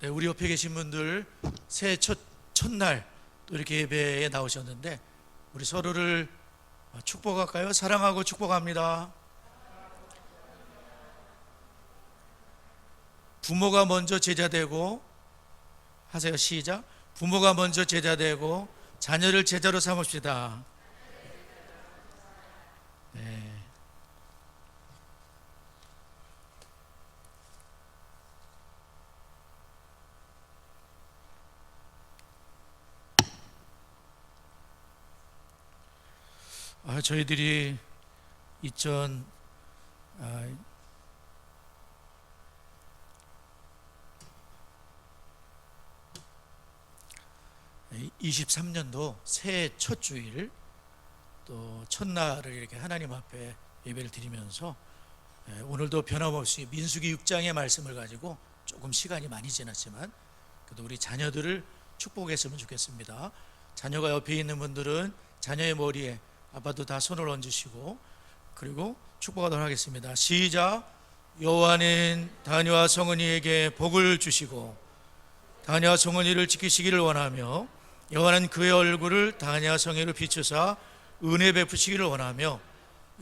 네, 우리 옆에 계신 분들 새해 첫날 또 이렇게 예배에 나오셨는데 우리 서로를 축복할까요? 사랑하고 축복합니다. 부모가 먼저 제자 되고 하세요. 시작. 부모가 먼저 제자 되고 자녀를 제자로 삼읍시다. 네. 저희들이 2023년도 새해 첫 주일 또 첫날을 이렇게 하나님 앞에 예배를 드리면서 오늘도 변함없이 민수기 6장의 말씀을 가지고 조금 시간이 많이 지났지만 그래도 우리 자녀들을 축복했으면 좋겠습니다. 자녀가 옆에 있는 분들은 자녀의 머리에 아빠도 다 손을 얹으시고 그리고 축복하도록 하겠습니다. 시작. 여호와는 다니와 성은이에게 복을 주시고 다니와 성은이를 지키시기를 원하며 여호와는 그의 얼굴을 다니와 성은이로 비추사 은혜 베푸시기를 원하며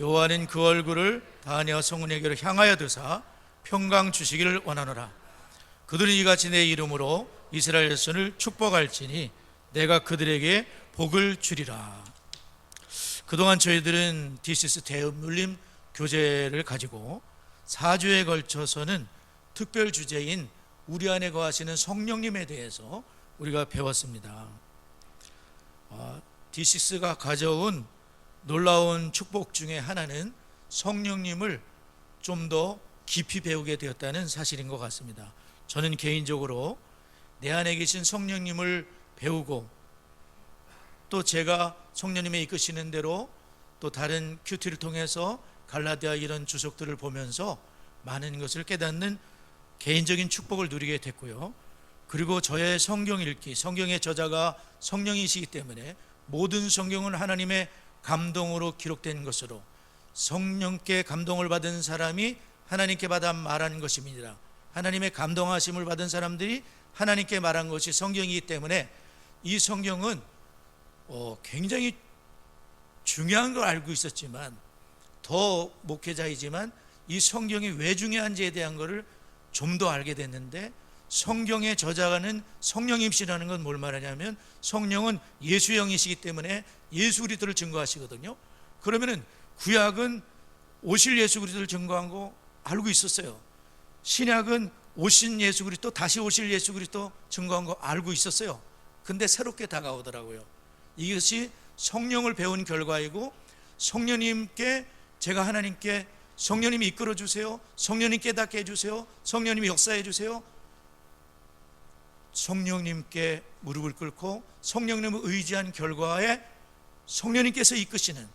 여호와는 그 얼굴을 다니와 성은이에게로 향하여 드사 평강 주시기를 원하노라. 그들은 이같이 내 이름으로 이스라엘 자손을 축복할지니 내가 그들에게 복을 주리라. 그동안 저희들은 디시스 대음눌림 교재를 가지고 4주에 걸쳐서는 특별 주제인 우리 안에 거하시는 성령님에 대해서 우리가 배웠습니다. 디시스가 가져온 놀라운 축복 중에 하나는 성령님을 좀 더 깊이 배우게 되었다는 사실인 것 같습니다. 저는 개인적으로 내 안에 계신 성령님을 배우고 또 제가 성령님의 이끄시는 대로 또 다른 큐티를 통해서 갈라디아 이런 주석들을 보면서 많은 것을 깨닫는 개인적인 축복을 누리게 됐고요. 그리고 저의 성경 읽기, 성경의 저자가 성령이시기 때문에 모든 성경은 하나님의 감동으로 기록된 것으로 성령께 감동을 받은 사람이 하나님께 받아 말한 것입니다. 하나님의 감동하심을 받은 사람들이 하나님께 말한 것이 성경이기 때문에 이 성경은 굉장히 중요한 걸 알고 있었지만 더 목회자이지만 이 성경이 왜 중요한지에 대한 것을 좀 더 알게 됐는데 성경의 저자가는 성령님이시라는 건 뭘 말하냐면 성령은 예수의 영이시기 때문에 예수 그리스도를 증거하시거든요. 그러면은 구약은 오실 예수 그리스도를 증거한 거 알고 있었어요. 신약은 오신 예수 그리스도 다시 오실 예수 그리스도 증거한 거 알고 있었어요. 근데 새롭게 다가오더라고요. 이것이 성령을 배운 결과이고 성령님께 제가 하나님께 성령님이 이끌어 주세요. 성령님 깨닫게 해주세요. 성령님이 역사해 주세요. 성령님께 무릎을 꿇고 성령님을 의지한 결과에 성령님께서 이끄시는,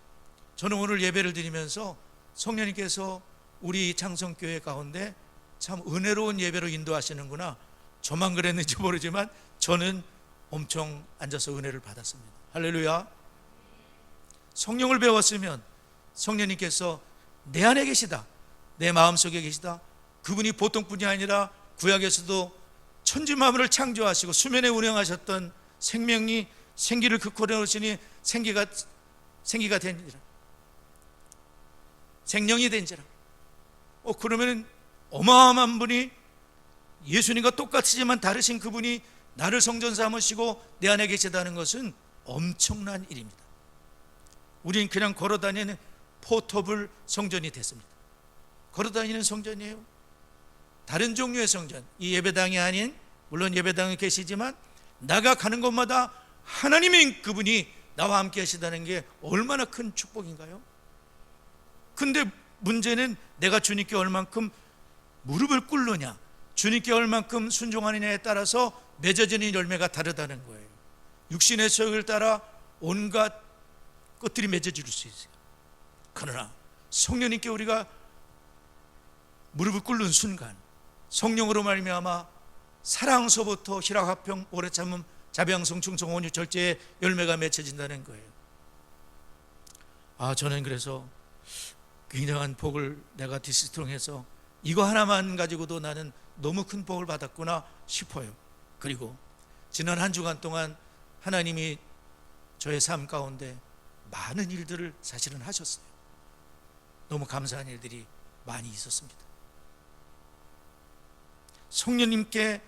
저는 오늘 예배를 드리면서 성령님께서 우리 창성교회 가운데 참 은혜로운 예배로 인도하시는구나. 저만 그랬는지 모르지만 저는 엄청 앉아서 은혜를 받았습니다. 할렐루야. 성령을 배웠으면 성령님께서 내 안에 계시다, 내 마음속에 계시다. 그분이 보통 분이 아니라 구약에서도 천지만물을 창조하시고 수면에 운행하셨던 생명이 생기를 극호려오시니 생기가 된지라, 생명이 된지라. 그러면 어마어마한 분이 예수님과 똑같으지만 다르신 그분이 나를 성전 삼으시고 내 안에 계시다는 것은 엄청난 일입니다. 우린 그냥 걸어다니는 포터블 성전이 됐습니다. 걸어다니는 성전이에요. 다른 종류의 성전, 이 예배당이 아닌, 물론 예배당에 계시지만 나가 가는 곳마다 하나님인 그분이 나와 함께 하시다는 게 얼마나 큰 축복인가요? 근데 문제는 내가 주님께 얼만큼 무릎을 꿇느냐, 주님께 얼만큼 순종하느냐에 따라서 맺어지는 열매가 다르다는 거예요. 육신의 소욕을 따라 온갖 것들이 맺어질 수 있어요. 그러나 성령님께 우리가 무릎을 꿇는 순간 성령으로 말미암아 사랑서부터 희락, 화평, 오래 참음, 자비양성, 충성, 온유, 절제의 열매가 맺혀진다는 거예요. 저는 그래서 굉장한 복을 내가 디시스 통해서 이거 하나만 가지고도 나는 너무 큰 복을 받았구나 싶어요. 그리고 지난 한 주간 동안 하나님이 저의 삶 가운데 많은 일들을 사실은 하셨어요. 너무 감사한 일들이 많이 있었습니다. 성령님께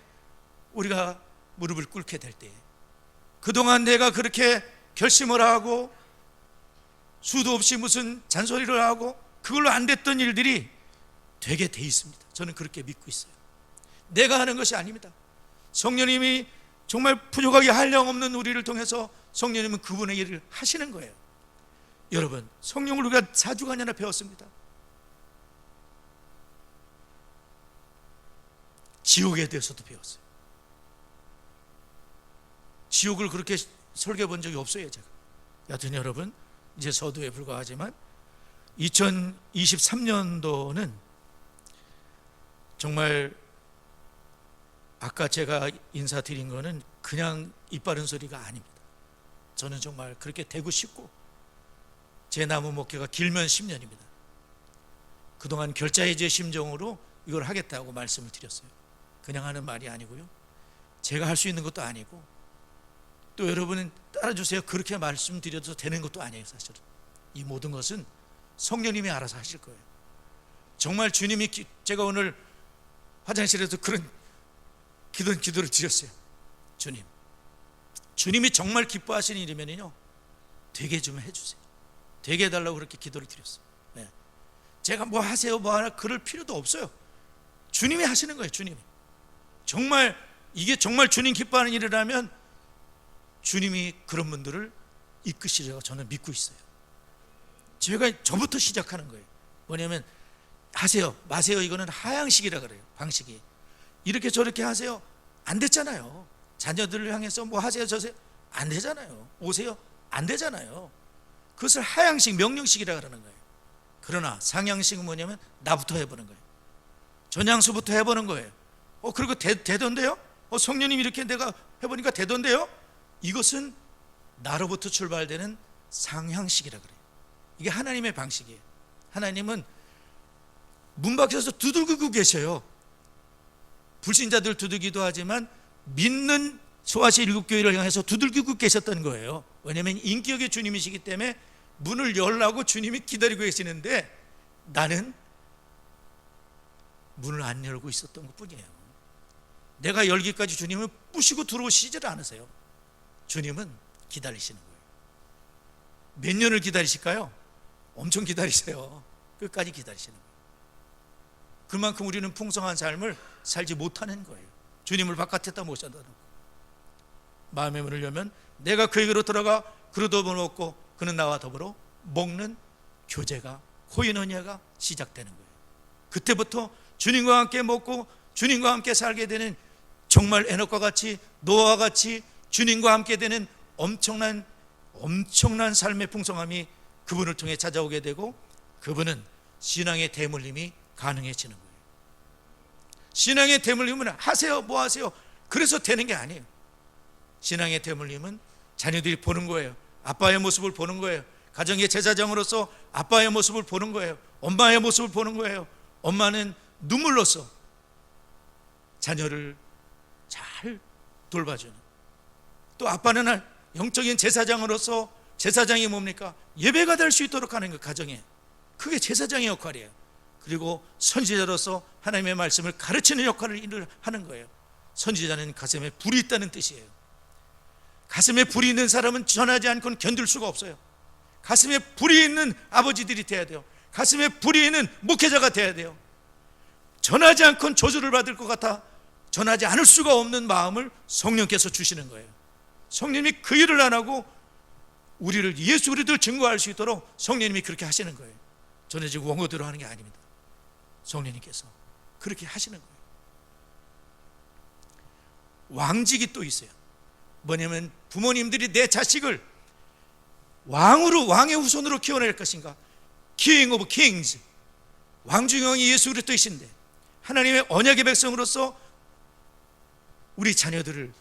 우리가 무릎을 꿇게 될 때, 그동안 내가 그렇게 결심을 하고 수도 없이 무슨 잔소리를 하고 그걸로 안 됐던 일들이 되게 돼 있습니다. 저는 그렇게 믿고 있어요. 내가 하는 것이 아닙니다. 성령님이 정말 부족하게 한량없는 우리를 통해서 성령님은 그분의 일을 하시는 거예요. 여러분, 성령을 우리가 4주간이나 배웠습니다. 지옥에 대해서도 배웠어요. 지옥을 그렇게 설교해 본 적이 없어요, 제가. 여튼 여러분, 이제 서두에 불과하지만 2023년도는 정말 아까 제가 인사드린 거는 그냥 입 바른 소리가 아닙니다. 저는 정말 그렇게 되고 싶고, 제 나무 목회가 길면 10년입니다. 그동안 결자해제 심정으로 이걸 하겠다고 말씀을 드렸어요. 그냥 하는 말이 아니고요, 제가 할 수 있는 것도 아니고, 또 여러분은 따라주세요 그렇게 말씀드려도 되는 것도 아니에요. 사실은 이 모든 것은 성령님이 알아서 하실 거예요. 정말 주님이, 제가 오늘 화장실에서 그런 기도를 드렸어요. 주님이 정말 기뻐하시는 일이면요, 되게 좀 해주세요. 되게 해달라고 그렇게 기도를 드렸어요. 네. 제가 뭐 하세요 뭐 하나 그럴 필요도 없어요. 주님이 하시는 거예요. 주님이. 정말 이게 정말 주님 기뻐하는 일이라면 주님이 그런 분들을 이끄시리라고 저는 믿고 있어요. 제가 저부터 시작하는 거예요. 뭐냐면 하세요 마세요 이거는 하향식이라 그래요. 방식이 이렇게 저렇게 하세요 안 됐잖아요. 자녀들을 향해서 뭐 하세요 저세요 안 되잖아요. 오세요 안 되잖아요. 그것을 하향식 명령식이라 그러는 거예요. 그러나 상향식은 뭐냐면 나부터 해보는 거예요. 전향수부터 해보는 거예요. 그리고 되던데요? 성령님 이렇게 내가 해보니까 되던데요? 이것은 나로부터 출발되는 상향식이라 그래요. 이게 하나님의 방식이에요. 하나님은 문 밖에서 두들기고 계셔요. 불신자들 두들기도 하지만 믿는 소아시 7교회를 향해서 두들기고 계셨던 거예요. 왜냐하면 인격의 주님이시기 때문에 문을 열라고 주님이 기다리고 계시는데 나는 문을 안 열고 있었던 것뿐이에요. 내가 열기까지 주님은 부시고 들어오시질 않으세요. 주님은 기다리시는 거예요. 몇 년을 기다리실까요? 엄청 기다리세요. 끝까지 기다리시는 거예요. 그만큼 우리는 풍성한 삶을 살지 못하는 거예요. 주님을 바깥에다 모셔놓고 마음의 문을 열면 내가 그에게로 들어가 그릇도 먹고 그는 나와 더불어 먹는 교제가, 코이노니아가 시작되는 거예요. 그때부터 주님과 함께 먹고 주님과 함께 살게 되는, 정말 에녹과 같이 노아와 같이 주님과 함께 되는 엄청난 삶의 풍성함이 그분을 통해 찾아오게 되고, 그분은 신앙의 대물림이 가능해지는 거예요. 신앙의 대물림은 하세요 뭐 하세요 그래서 되는 게 아니에요. 신앙의 대물림은 자녀들이 보는 거예요. 아빠의 모습을 보는 거예요. 가정의 제사장으로서 아빠의 모습을 보는 거예요. 엄마의 모습을 보는 거예요. 엄마는 눈물로써 자녀를 잘 돌봐주는, 또 아빠는 영적인 제사장으로서, 제사장이 뭡니까? 예배가 될 수 있도록 하는 것, 가정에. 그게 제사장의 역할이에요. 그리고 선지자로서 하나님의 말씀을 가르치는 역할을 하는 거예요. 선지자는 가슴에 불이 있다는 뜻이에요. 가슴에 불이 있는 사람은 전하지 않고는 견딜 수가 없어요. 가슴에 불이 있는 아버지들이 돼야 돼요. 가슴에 불이 있는 목회자가 돼야 돼요. 전하지 않고는 저주를 받을 것 같아 전하지 않을 수가 없는 마음을 성령께서 주시는 거예요. 성령님이 그 일을 안 하고 우리를 예수 그리스도를 증거할 수 있도록 성령님이 그렇게 하시는 거예요. 저는 지금 원고대로 하는 게 아닙니다. 성령님께서 그렇게 하시는 거예요. 왕직이 또 있어요. 뭐냐면 부모님들이 내 자식을 왕의 후손으로 키워낼 것인가. King of Kings, 왕중의 왕이 예수 그리스도이신데 하나님의 언약의 백성으로서 우리 자녀들을,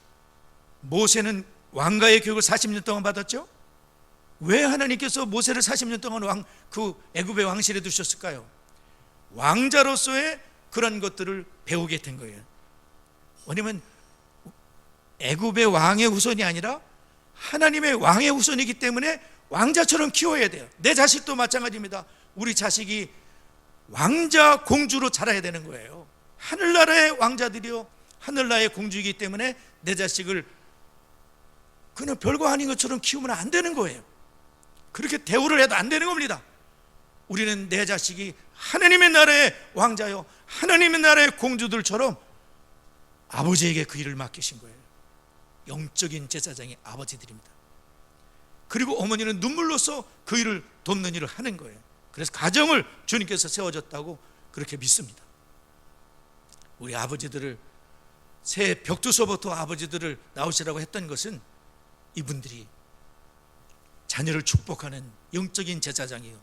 모세는 왕가의 교육을 40년 동안 받았죠. 왜 하나님께서 모세를 40년 동안 그 애굽의 왕실에 두셨을까요? 왕자로서의 그런 것들을 배우게 된 거예요. 왜냐면 애굽의 왕의 후손이 아니라 하나님의 왕의 후손이기 때문에 왕자처럼 키워야 돼요. 내 자식도 마찬가지입니다. 우리 자식이 왕자 공주로 자라야 되는 거예요. 하늘나라의 왕자들이요 하늘나라의 공주이기 때문에 내 자식을 그냥 별거 아닌 것처럼 키우면 안 되는 거예요. 그렇게 대우를 해도 안 되는 겁니다. 우리는 내 자식이 하나님의 나라의 왕자요 하나님의 나라의 공주들처럼 아버지에게 그 일을 맡기신 거예요. 영적인 제사장이 아버지들입니다. 그리고 어머니는 눈물로써 그 일을 돕는 일을 하는 거예요. 그래서 가정을 주님께서 세워줬다고 그렇게 믿습니다. 우리 아버지들을 새 벽두서부터 아버지들을 나오시라고 했던 것은 이분들이 자녀를 축복하는 영적인 제사장이요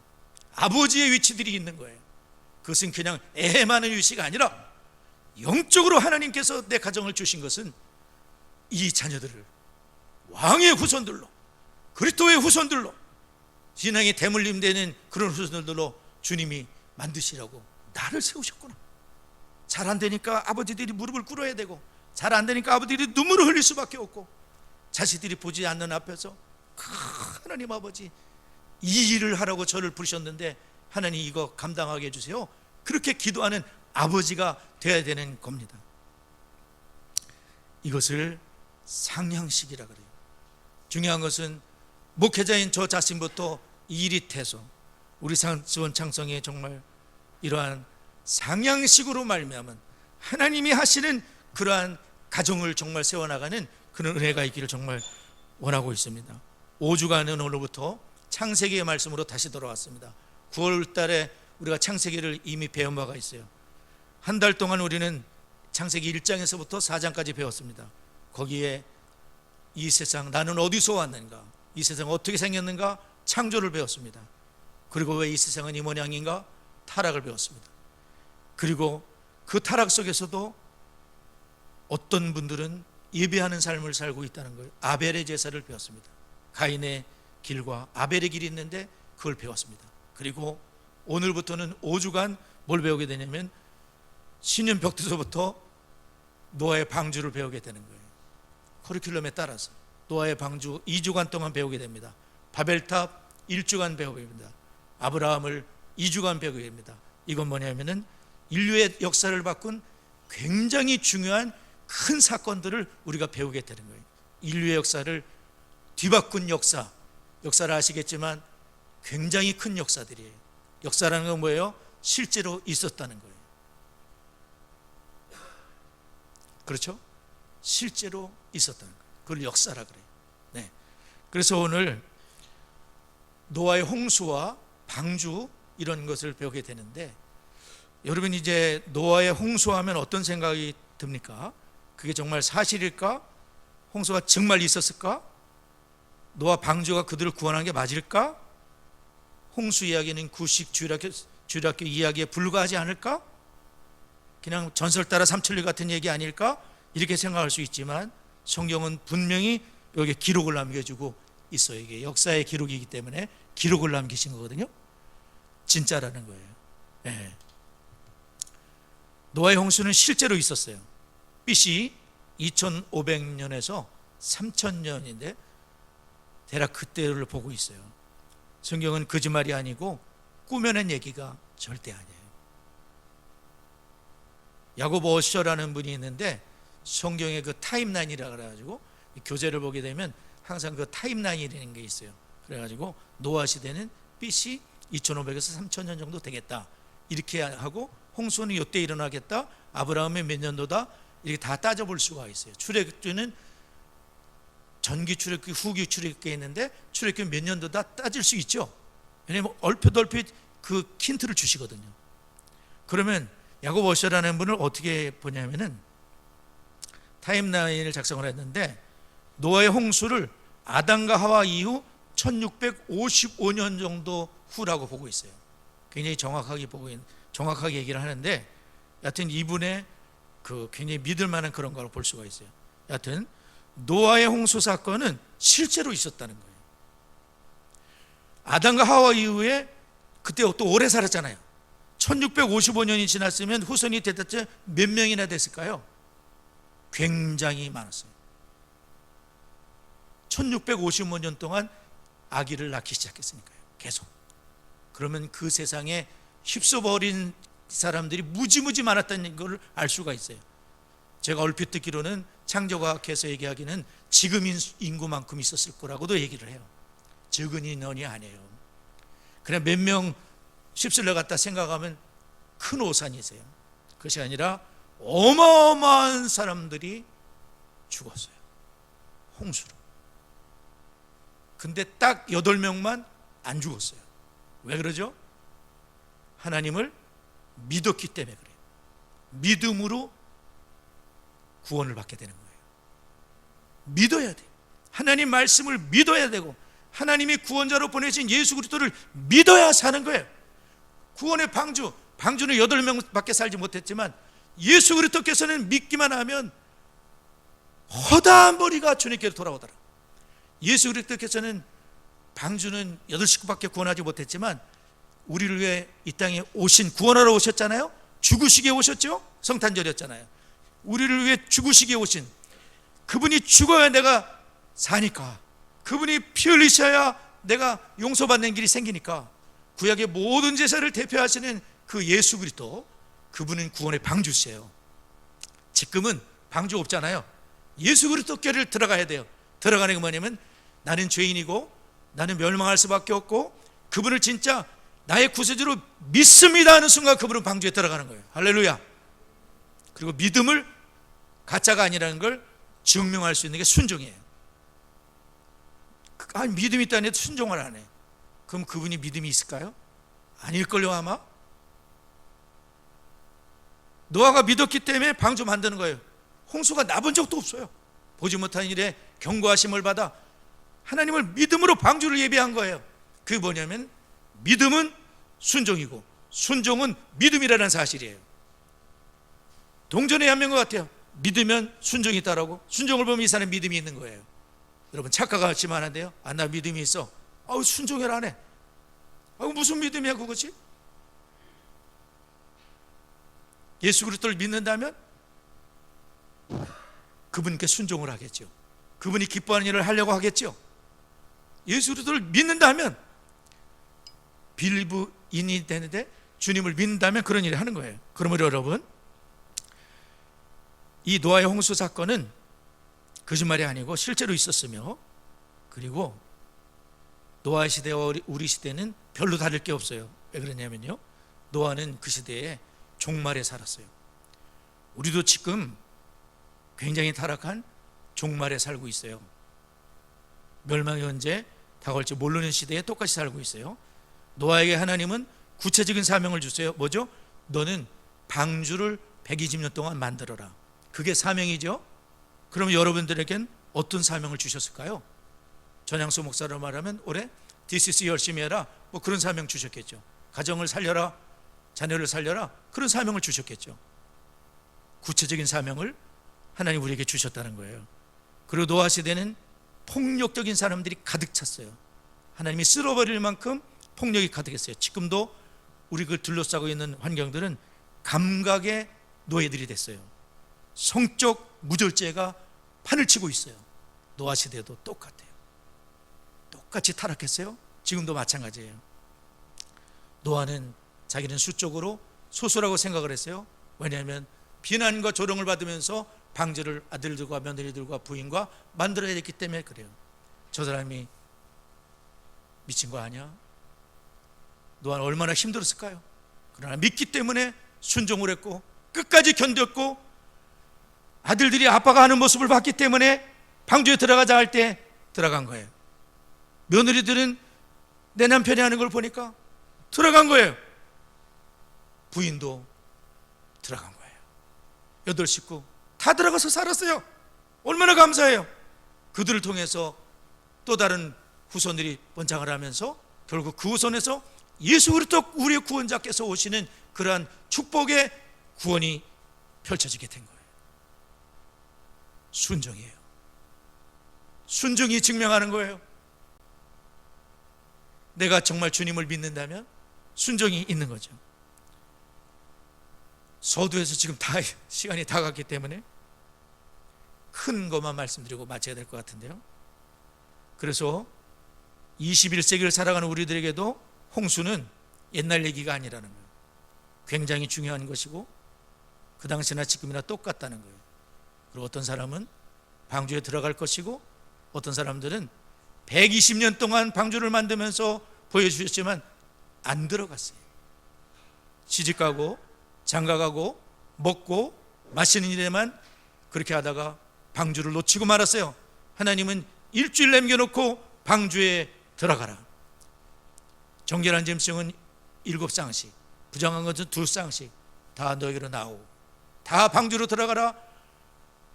아버지의 위치들이 있는 거예요. 그것은 그냥 애해하는 위치가 아니라 영적으로 하나님께서 내 가정을 주신 것은 이 자녀들을 왕의 후손들로 그리스도의 후손들로 신앙이 대물림되는 그런 후손들로 주님이 만드시라고 나를 세우셨구나. 잘 안 되니까 아버지들이 무릎을 꿇어야 되고 잘 안 되니까 아버지들이 눈물을 흘릴 수밖에 없고 자식들이 보지 않는 앞에서 하나님 아버지 이 일을 하라고 저를 부르셨는데 하나님 이거 감당하게 해주세요. 그렇게 기도하는 아버지가 되어야 되는 겁니다. 이것을 상향식이라 그래요. 중요한 것은 목회자인 저 자신부터 이릿해서 우리 지원 창성에 정말 이러한 상향식으로 말미암은 하나님이 하시는 그러한 가정을 정말 세워나가는 그런 은혜가 있기를 정말 원하고 있습니다. 5주간은 오늘부터 창세기의 말씀으로 다시 돌아왔습니다. 9월 달에 우리가 창세기를 이미 배운 바가 있어요. 한 달 동안 우리는 창세기 1장에서부터 4장까지 배웠습니다. 거기에 이 세상 나는 어디서 왔는가, 이 세상 어떻게 생겼는가 창조를 배웠습니다. 그리고 왜 이 세상은 이 모양인가 타락을 배웠습니다. 그리고 그 타락 속에서도 어떤 분들은 예배하는 삶을 살고 있다는 걸 아벨의 제사를 배웠습니다. 가인의 길과 아벨의 길이 있는데 그걸 배웠습니다. 그리고 오늘부터는 5주간 뭘 배우게 되냐면 신년 벽두서부터 노아의 방주를 배우게 되는 거예요. 커리큘럼에 따라서 노아의 방주 2주간 동안 배우게 됩니다. 바벨탑 1주간 배우게 됩니다. 아브라함을 2주간 배우게 됩니다. 이건 뭐냐면은 인류의 역사를 바꾼 굉장히 중요한 큰 사건들을 우리가 배우게 되는 거예요. 인류의 역사를 뒤바꾼 역사를 아시겠지만 굉장히 큰 역사들이에요. 역사라는 건 뭐예요? 실제로 있었다는 거예요. 그렇죠? 실제로 있었다는 거예요. 그걸 역사라 그래요. 네. 그래서 오늘 노아의 홍수와 방주 이런 것을 배우게 되는데 여러분 이제 노아의 홍수하면 어떤 생각이 듭니까? 그게 정말 사실일까? 홍수가 정말 있었을까? 노아 방주가 그들을 구원한 게 맞을까? 홍수 이야기는 구식 주일학교 이야기에 불과하지 않을까? 그냥 전설 따라 삼천리 같은 얘기 아닐까? 이렇게 생각할 수 있지만 성경은 분명히 여기에 기록을 남겨주고 있어요. 이게 역사의 기록이기 때문에 기록을 남기신 거거든요. 진짜라는 거예요. 네. 노아의 홍수는 실제로 있었어요. BC 2500년에서 3000년인데 대략 그때를 보고 있어요. 성경은 거짓말이 아니고 꾸며낸 얘기가 절대 아니에요. 야고보 오셔라는 분이 있는데 성경의 그 타임라인이라 그래가지고 교재를 보게 되면 항상 그 타임라인이라는 게 있어요. 그래가지고 노아 시대는 BC 2500에서 3000년 정도 되겠다 이렇게 하고 홍수는 이때 일어나겠다 아브라함의 몇 년도다 이렇게 다 따져볼 수가 있어요. 출애굽기는 전기 출애굽기 후기 출애굽기 있는데 출애굽기 몇 년도다 따질 수 있죠. 왜냐하면 얼핏 그 힌트를 주시거든요. 그러면 야고보 오셔라는 분을 어떻게 보냐면은 타임라인을 작성을 했는데 노아의 홍수를 아담과 하와 이후 1655년 정도 후라고 보고 있어요. 굉장히 정확하게 얘기를 하는데 여하튼 이분의 그 굉장히 믿을 만한 그런 걸 볼 수가 있어요. 여하튼 노아의 홍수 사건은 실제로 있었다는 거예요. 아담과 하와 이후에 그때 또 오래 살았잖아요. 1655년이 지났으면 후손이 대대체 몇 명이나 됐을까요? 굉장히 많았어요. 1655년 동안 아기를 낳기 시작했으니까요. 계속. 그러면 그 세상에 휩써버린 사람들이 무지무지 많았다는 걸 알 수가 있어요. 제가 얼핏 듣기로는 창조과학에서 얘기하기는 지금 인구만큼 있었을 거라고도 얘기를 해요. 적은 인원이 아니에요. 그냥 몇 명 휩쓸려 갔다 생각하면 큰 오산이세요. 그것이 아니라 어마어마한 사람들이 죽었어요. 홍수로. 근데 딱 8명만 안 죽었어요. 왜 그러죠? 하나님을 믿었기 때문에 그래요. 믿음으로 구원을 받게 되는 거예요. 믿어야 돼요. 하나님 말씀을 믿어야 되고 하나님이 구원자로 보내신 예수 그리스도를 믿어야 사는 거예요. 구원의 방주는 8명밖에 살지 못했지만 예수 그리스도께서는 믿기만 하면 허다한 머리가 주님께로 돌아오더라. 예수 그리스도께서는 방주는 8식구밖에 구원하지 못했지만 우리를 위해 이 땅에 오신 구원하러 오셨잖아요. 죽으시게 오셨죠. 성탄절이었잖아요. 우리를 위해 죽으시게 오신 그분이 죽어야 내가 사니까, 그분이 피 흘리셔야 내가 용서받는 길이 생기니까 구약의 모든 제사를 대표하시는 그 예수 그리스도, 그분은 구원의 방주세요. 지금은 방주 없잖아요. 예수 그리스도께를 들어가야 돼요. 들어가는 게 뭐냐면 나는 죄인이고 나는 멸망할 수밖에 없고 그분을 진짜 나의 구세주로 믿습니다 하는 순간 그분은 방주에 들어가는 거예요. 할렐루야. 그리고 믿음을 가짜가 아니라는 걸 증명할 수 있는 게 순종이에요. 아니, 믿음이 있다는 해도 순종을 안 해. 그럼 그분이 믿음이 있을까요? 아닐걸요 아마? 노아가 믿었기 때문에 방주 만드는 거예요. 홍수가 나본 적도 없어요. 보지 못한 일에 경고하심을 받아 하나님을 믿음으로 방주를 예비한 거예요. 그게 뭐냐면 믿음은 순종이고 순종은 믿음이라는 사실이에요. 동전에 한 명 것 같아요. 믿으면 순종이 있다라고. 순종을 보면 이 사람 믿음이 있는 거예요. 여러분 착각하시면 안 돼요. 아, 나 믿음이 있어. 아우, 순종을 안 해. 아우, 무슨 믿음이야 그것이? 예수 그리스도를 믿는다면 그분께 순종을 하겠죠. 그분이 기뻐하는 일을 하려고 하겠죠. 예수 그리스도를 믿는다면 빌리브인이 되는데 주님을 믿는다면 그런 일을 하는 거예요. 그러므로 여러분, 이 노아의 홍수 사건은 거짓말이 아니고 실제로 있었으며, 그리고 노아의 시대와 우리 시대는 별로 다를 게 없어요. 왜 그러냐면요, 노아는 그 시대에 종말에 살았어요. 우리도 지금 굉장히 타락한 종말에 살고 있어요. 멸망이 언제 다가올지 모르는 시대에 똑같이 살고 있어요. 노아에게 하나님은 구체적인 사명을 주세요. 뭐죠? 너는 방주를 120년 동안 만들어라. 그게 사명이죠. 그럼 여러분들에겐 어떤 사명을 주셨을까요? 전향수 목사로 말하면 올해 DCC 열심히 해라, 뭐 그런 사명 주셨겠죠. 가정을 살려라, 자녀를 살려라, 그런 사명을 주셨겠죠. 구체적인 사명을 하나님 우리에게 주셨다는 거예요. 그리고 노아 시대는 폭력적인 사람들이 가득 찼어요. 하나님이 쓸어버릴 만큼 폭력이 가득했어요. 지금도 우리 그 둘러싸고 있는 환경들은 감각의 노예들이 됐어요. 성적 무절제가 판을 치고 있어요. 노아 시대도 똑같아요. 똑같이 타락했어요. 지금도 마찬가지예요. 노아는 자기는 수적으로 소수라고 생각을 했어요. 왜냐하면 비난과 조롱을 받으면서 방주를 아들들과 며느리들과 부인과 만들어야 됐기 때문에 그래요. 저 사람이 미친 거 아니야? 노아는 얼마나 힘들었을까요? 그러나 믿기 때문에 순종을 했고 끝까지 견뎠고, 아들들이 아빠가 하는 모습을 봤기 때문에 방주에 들어가자 할 때 들어간 거예요. 며느리들은 내 남편이 하는 걸 보니까 들어간 거예요. 부인도 들어간 거예요. 8 식구 다 들어가서 살았어요. 얼마나 감사해요. 그들을 통해서 또 다른 후손들이 번창을 하면서 결국 그 후손에서 예수 그리스도 우리의 구원자께서 오시는 그러한 축복의 구원이 펼쳐지게 된 거예요. 순종이에요. 순종이 증명하는 거예요. 내가 정말 주님을 믿는다면 순종이 있는 거죠. 서두에서 지금 다 시간이 다 갔기 때문에 큰 것만 말씀드리고 마쳐야 될 것 같은데요. 그래서 21세기를 살아가는 우리들에게도 홍수는 옛날 얘기가 아니라는 거예요. 굉장히 중요한 것이고 그 당시나 지금이나 똑같다는 거예요. 그리고 어떤 사람은 방주에 들어갈 것이고 어떤 사람들은 120년 동안 방주를 만들면서 보여주셨지만 안 들어갔어요. 시집가고 장가가고 먹고 마시는 일에만 그렇게 하다가 방주를 놓치고 말았어요. 하나님은 일주일 남겨놓고 방주에 들어가라. 정결한 짐승은 7쌍씩, 부정한 것은 2쌍씩 다 너에게로 나오고 다 방주로 들어가라.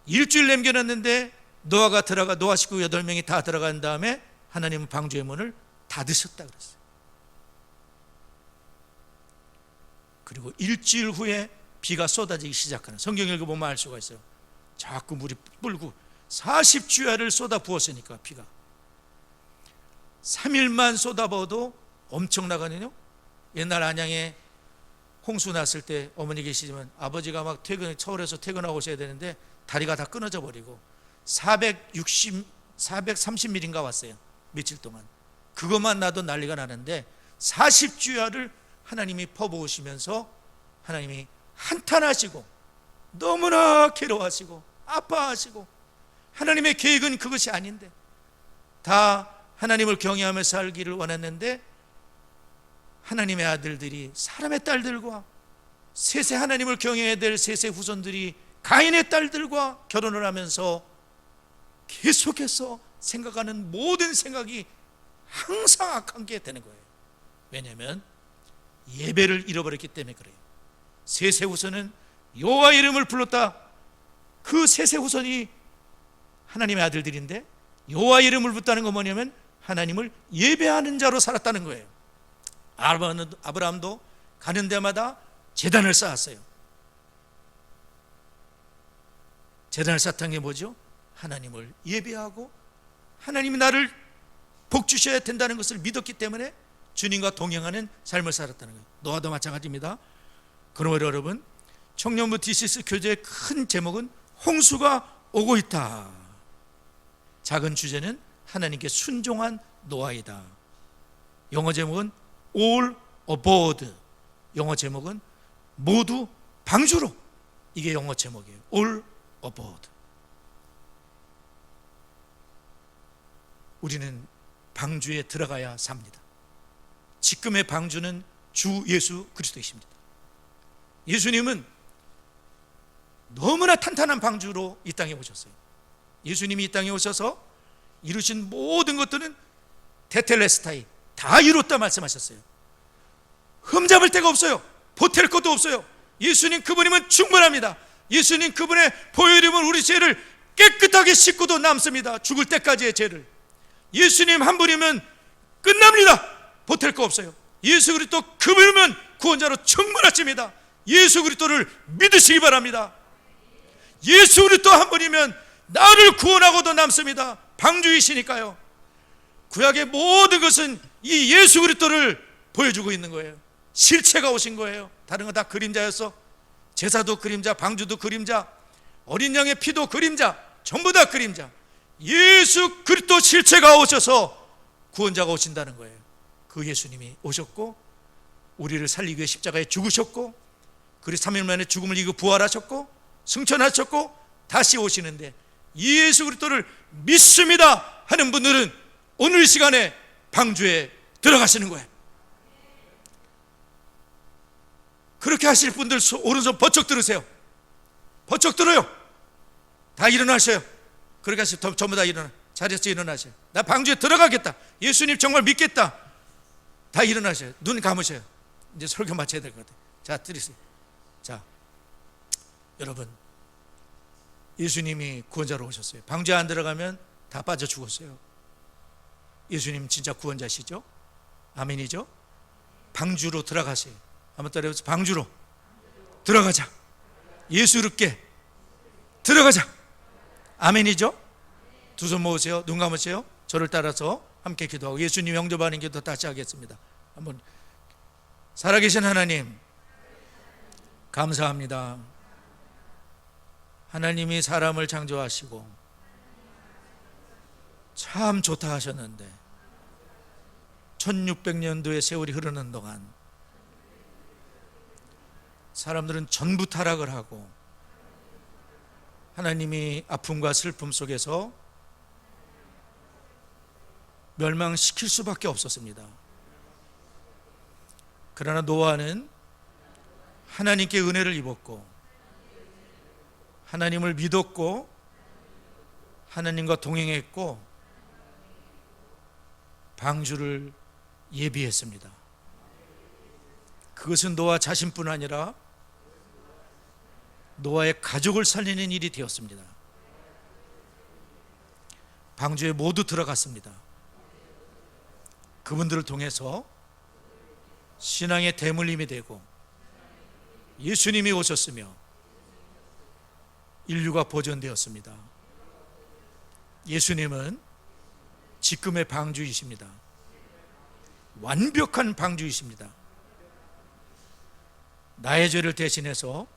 일주일 남겨놨는데 노아가 들어가, 노아 식구 8명이 다 들어간 다음에 하나님은 방주의 문을 닫으셨다 그랬어요. 그리고 일주일 후에 비가 쏟아지기 시작하는, 성경 읽어보면 알 수가 있어요. 자꾸 물이 불고 40주야를 쏟아 부었으니까 비가 3일만 쏟아부어도 엄청나거든요. 옛날 안양에 홍수 났을 때 어머니 계시지만 아버지가 막 서울에서 퇴근하고 오셔야 되는데 다리가 다 끊어져 버리고 430mm인가 왔어요. 며칠 동안. 그것만 나도 난리가 나는데 40주야를 하나님이 퍼부으시면서 하나님이 한탄하시고 너무나 괴로워하시고 아파하시고, 하나님의 계획은 그것이 아닌데 다 하나님을 경외하며 살기를 원했는데 하나님의 아들들이, 사람의 딸들과 셋의 하나님을 경외해야 될 셋의 후손들이 가인의 딸들과 결혼을 하면서 계속해서 생각하는 모든 생각이 항상 악한 게 되는 거예요. 왜냐하면 예배를 잃어버렸기 때문에 그래요. 셋의 후손은 여호와 이름을 불렀다. 그 셋의 후손이 하나님의 아들들인데 여호와 이름을 붙다는 건 뭐냐면 하나님을 예배하는 자로 살았다는 거예요. 아브라함도 가는 데마다 제단을 쌓았어요. 제단을 쌓았던 게 뭐죠? 하나님을 예배하고 하나님이 나를 복 주셔야 된다는 것을 믿었기 때문에 주님과 동행하는 삶을 살았다는 거예요. 노아도 마찬가지입니다. 그러므로 여러분, 청년부 디시스 교제의 큰 제목은 홍수가 오고 있다. 작은 주제는 하나님께 순종한 노아이다. 영어 제목은 All aboard. 영어 제목은 모두 방주로. 이게 영어 제목이에요. All aboard. 우리는 방주에 들어가야 삽니다. 지금의 방주는 주 예수 그리스도이십니다. 예수님은 너무나 탄탄한 방주로 이 땅에 오셨어요. 예수님이 이 땅에 오셔서 이루신 모든 것들은 테텔레스타이, 다 이뤘다 말씀하셨어요. 흠잡을 데가 없어요. 보탤 것도 없어요. 예수님 그분이면 충분합니다. 예수님 그분의 보혈이면 우리 죄를 깨끗하게 씻고도 남습니다. 죽을 때까지의 죄를. 예수님 한 분이면 끝납니다. 보탤 거 없어요. 예수 그리스도 그분이면 구원자로 충분하십니다. 예수 그리스도를 믿으시기 바랍니다. 예수 그리스도 한 분이면 나를 구원하고도 남습니다. 방주이시니까요. 구약의 모든 것은 이 예수 그리스도를 보여주고 있는 거예요. 실체가 오신 거예요. 다른 건 다 그림자였어. 제사도 그림자, 방주도 그림자, 어린 양의 피도 그림자, 전부 다 그림자. 예수 그리스도 실체가 오셔서 구원자가 오신다는 거예요. 그 예수님이 오셨고 우리를 살리기 위해 십자가에 죽으셨고 그리고 3일 만에 죽음을 이기고 부활하셨고 승천하셨고 다시 오시는데 예수 그리스도를 믿습니다 하는 분들은 오늘 시간에 방주에 들어가시는 거예요. 그렇게 하실 분들 오른손 버쩍 들으세요. 버쩍 들어요. 다 일어나셔요. 그렇게 하시면 전부 다 일어나. 자리에서 일어나셔요. 나 방주에 들어가겠다. 예수님 정말 믿겠다. 다 일어나셔요. 눈 감으셔요. 이제 설교 마쳐야 될 것 같아요. 자, 들으세요. 자, 여러분, 예수님이 구원자로 오셨어요. 방주에 안 들어가면 다 빠져 죽었어요. 예수님 진짜 구원자시죠? 아멘이죠? 방주로 들어가세요. 한번 따라해보세요. 방주로 들어가자. 예수롭게 들어가자. 아멘이죠? 두 손 모으세요. 눈 감으세요. 저를 따라서 함께 기도하고 예수님 영접하는 기도 다시 하겠습니다. 한번. 살아계신 하나님, 감사합니다. 하나님이 사람을 창조하시고 참 좋다 하셨는데 1600년도의 세월이 흐르는 동안 사람들은 전부 타락을 하고 하나님이 아픔과 슬픔 속에서 멸망시킬 수밖에 없었습니다. 그러나 노아는 하나님께 은혜를 입었고 하나님을 믿었고 하나님과 동행했고 방주를 예비했습니다. 그것은 노아 자신뿐 아니라 노아의 가족을 살리는 일이 되었습니다. 방주에 모두 들어갔습니다. 그분들을 통해서 신앙의 대물림이 되고 예수님이 오셨으며 인류가 보존되었습니다. 예수님은 지금의 방주이십니다. 완벽한 방주이십니다. 나의 죄를 대신해서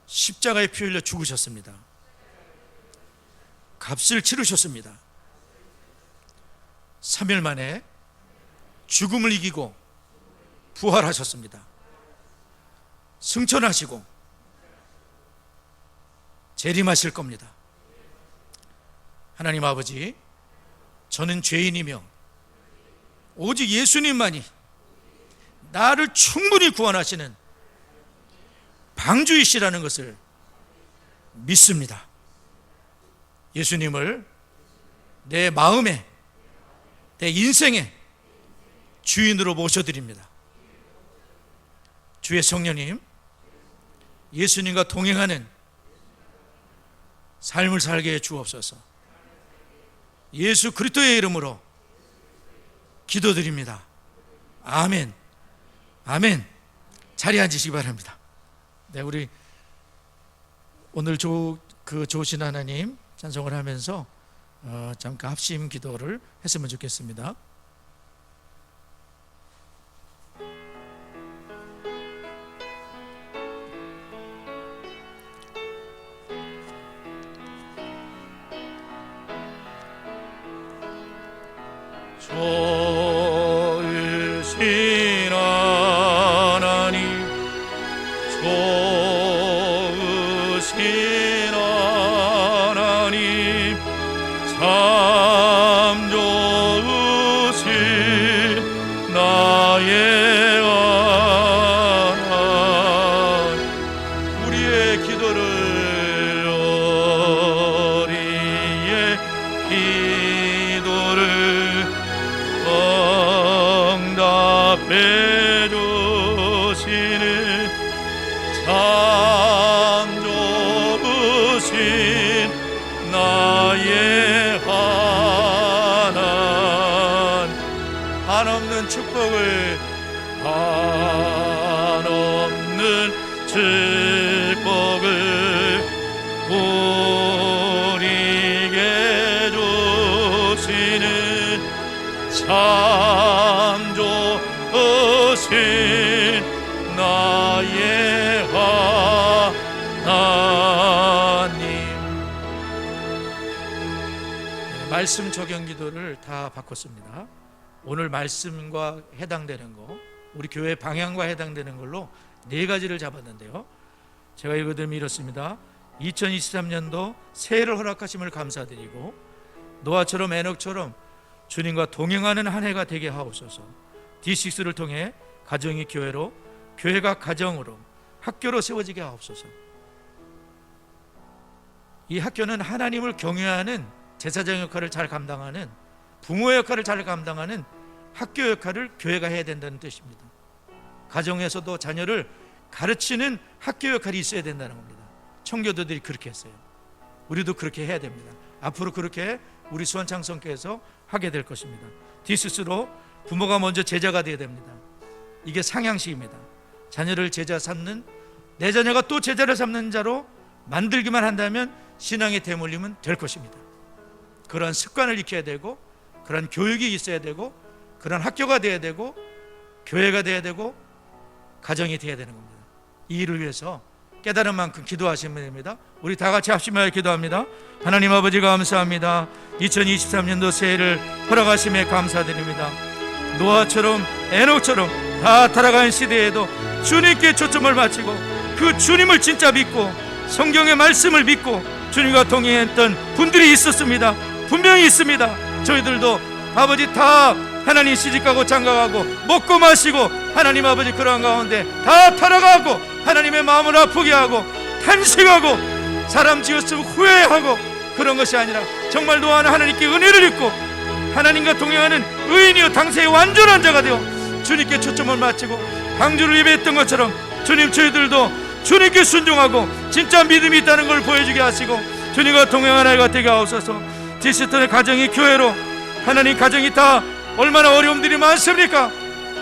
십자가에 피 흘려 죽으셨습니다. 값을 치르셨습니다. 3일 만에 죽음을 이기고 부활하셨습니다. 승천하시고 재림하실 겁니다. 하나님 아버지, 저는 죄인이며 오직 예수님만이 나를 충분히 구원하시는 방주이시라는 것을 믿습니다. 예수님을 내 마음에, 내 인생의 주인으로 모셔드립니다. 주의 성령님, 예수님과 동행하는 삶을 살게 해 주옵소서. 예수 그리스도의 이름으로 기도드립니다. 아멘. 아멘. 자리에 앉으시기 바랍니다. 네, 우리 오늘 좋으신 하나님 찬송을 하면서 잠깐 합심 기도를 했으면 좋겠습니다. 좋으신 하나님, 좋으신 하나님, 참 좋으신 나의 하나님, 우리의 기도를 우리의 기도를 응답해 주시는 참 좋으신 나의 하나님, 한없는 축복을 우리에게 주시는 참 좋으신 나의 하나님. 말씀 적용 기도를 다 바꿨습니다. 오늘 말씀과 해당되는 거, 우리 교회 방향과 해당되는 걸로 4가지를 잡았는데요. 제가 읽어드리면 이렇습니다. 2023년도 새해를 허락하심을 감사드리고 노아처럼 에녹처럼 주님과 동행하는 한 해가 되게 하옵소서. D6를 통해 가정이 교회로, 교회가 가정으로, 학교로 세워지게 하옵소서. 이 학교는 하나님을 경외하는 제사장 역할을 잘 감당하는, 부모의 역할을 잘 감당하는 학교 역할을 교회가 해야 된다는 뜻입니다. 가정에서도 자녀를 가르치는 학교 역할이 있어야 된다는 겁니다. 청교도들이 그렇게 했어요. 우리도 그렇게 해야 됩니다. 앞으로 그렇게 우리 수원창성교회에서 하게 될 것입니다. 디스스로 부모가 먼저 제자가 되어야 됩니다. 이게 상향식입니다. 자녀를 제자 삼는, 내 자녀가 또 제자를 삼는 자로 만들기만 한다면 신앙의 대물림은 될 것입니다. 그러한 습관을 익혀야 되고, 그러한 교육이 있어야 되고, 그러한 학교가 되어야 되고, 교회가 되어야 되고, 가정이 되어야 되는 겁니다. 이 일을 위해서 깨달은 만큼 기도하시면 됩니다. 우리 다 같이 합심하여 기도합니다. 하나님 아버지 감사합니다. 2023년도 새해를 허락하심에 감사드립니다. 노아처럼 에녹처럼 다 타락한 시대에도 주님께 초점을 맞추고 그 주님을 진짜 믿고 성경의 말씀을 믿고 주님과 동행했던 분들이 있었습니다. 분명히 있습니다. 저희들도 아버지 다 하나님 시집가고 장가가고 먹고 마시고 하나님 아버지 그러한 가운데 다 타락하고 하나님의 마음을 아프게 하고 탄식하고 사람 지었으면 후회하고 그런 것이 아니라 정말 노아는 하나님께 은혜를 입고 하나님과 동행하는 의인이요 당세의 완전한 자가 되어 주님께 초점을 맞추고 방주를 예배했던 것처럼 주님 저희들도 주님께 순종하고 진짜 믿음이 있다는 걸 보여주게 하시고 주님과 동행하는 아이가 되게 하옵소서. 디스턴의 가정이 교회로 하나님 가정이 다 얼마나 어려움들이 많습니까?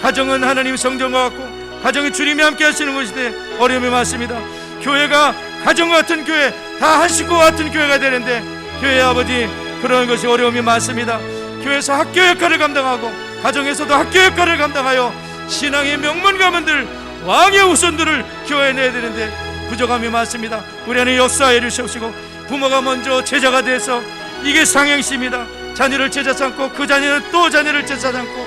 가정은 하나님 성전과 같고 가정이 주님이 함께 하시는 곳인데 어려움이 많습니다. 교회가 가정과 같은 교회 다 한 식구와 같은 교회가 되는데 교회 아버지 그런 것이 어려움이 많습니다. 교회에서 학교 역할을 감당하고 가정에서도 학교 역할을 감당하여 신앙의 명문 가문들 왕의 후손들을 교회에 내야 되는데 부족함이 많습니다. 우리 안에 역사해 주시옵시고 부모가 먼저 제자가 돼서 이게 상행시입니다. 자녀를 제자 삼고 그 자녀는 또 자녀를 제자 삼고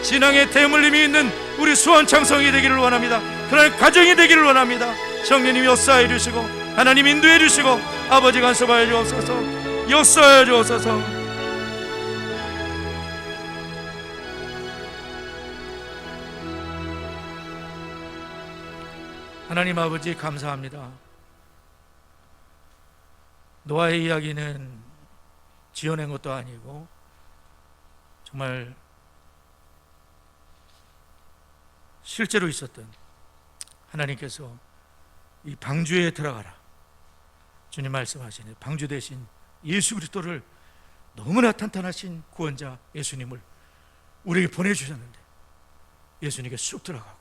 신앙의 대물림이 있는 우리 수원 창성이 되기를 원합니다. 그런 가정이 되기를 원합니다. 성령님 역사해 주시고 하나님 인도해 주시고 아버지 간섭하여 주옵소서. 역사해 주옵소서. 하나님 아버지 감사합니다. 노아의 이야기는 지어낸 것도 아니고 정말 실제로 있었던 하나님께서 이 방주에 들어가라 주님 말씀하시네. 방주 대신 예수 그리스도를 너무나 탄탄하신 구원자 예수님을 우리에게 보내주셨는데 예수님께 쑥 들어가고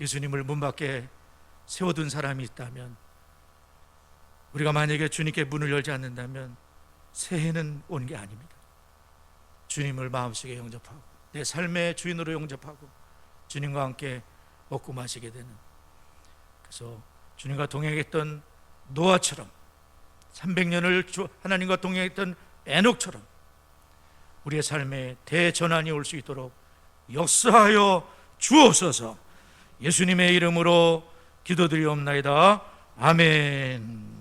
예수님을 문 밖에 세워둔 사람이 있다면 우리가 만약에 주님께 문을 열지 않는다면 새해는 오는 게 아닙니다. 주님을 마음속에 영접하고 내 삶의 주인으로 영접하고 주님과 함께 먹고 마시게 되는, 그래서 주님과 동행했던 노아처럼 300년을 하나님과 동행했던 에녹처럼 우리의 삶에 대전환이 올 수 있도록 역사하여 주옵소서. 예수님의 이름으로 기도드리옵나이다. 아멘.